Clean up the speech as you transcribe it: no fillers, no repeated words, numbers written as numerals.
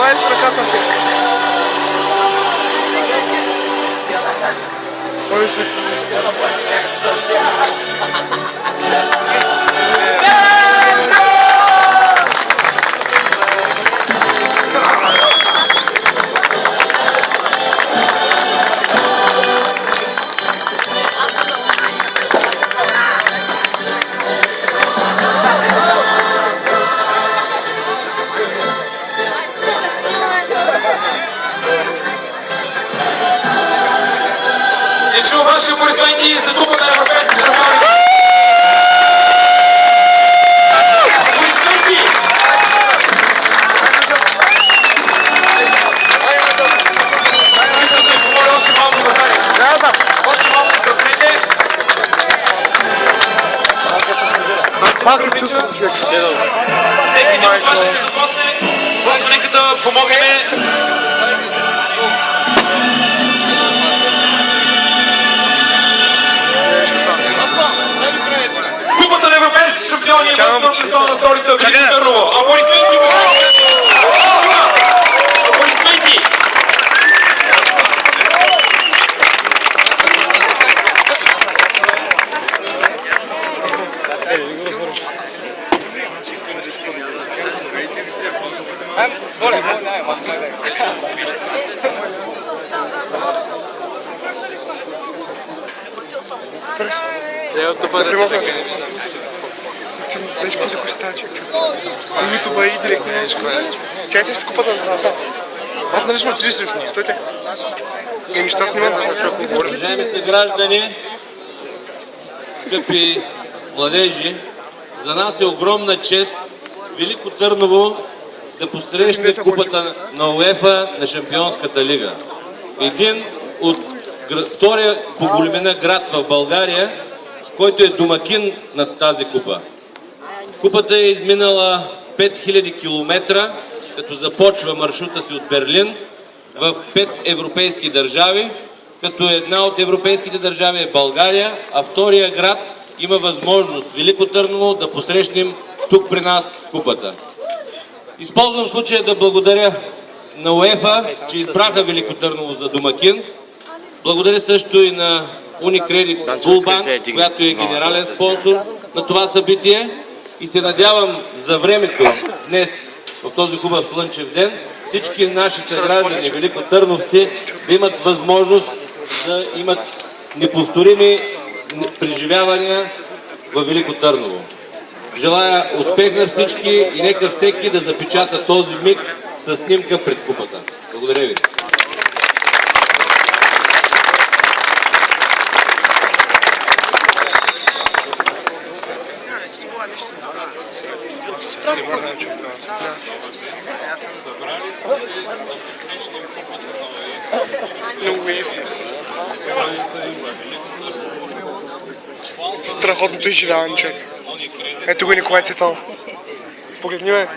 12 ръка съм ти. Кой ще? Чу ваши аплодисменти за Купата на европейските държави. Аплодисменти! Искам да ви помоля още малко да стане. Още малко стъпнете. Малко чувствам, човек. Всеки един от вас ще се допусне. Просто нека да помогнем. Купата на европейските шампиони е в престолна столица Велико Търново. Аплодисменти! Аплодисменти! Беше по закой става, човек. Ютуба и директно нещо. Тя ще купата да знае. Брат, нали сме 30 лишни? Стойте. Еми, ще снимам за човек. Уважаеми съграждани, скъпи младежи, за нас е огромна чест Велико Търново да посрещне купата на УЕФА на Шампионската лига. Един от втория по големина град в България, който е домакин на тази купа. Купата е изминала 5000 км, като започва маршрута си от Берлин в 5 европейски държави, като една от европейските държави е България, а втория град има възможност Велико Търново да посрещнем тук при нас купата. Използвам случая да благодаря на УЕФА, че избраха Велико Търново за домакин. Благодаря също и на Unicredit Bullbank, която е генерален спонсор на това събитие, и се надявам за времето днес, в този хубав слънчев ден, всички наши съграждани, великотърновци, да имат възможност да имат неповторими преживявания в Велико Търново. Желая успех на всички и нека всеки да запечата този миг със снимка пред купата. Благодаря ви. Страхотното изживяване, човек. Ето го Николай Цветанов. Погледни, бе.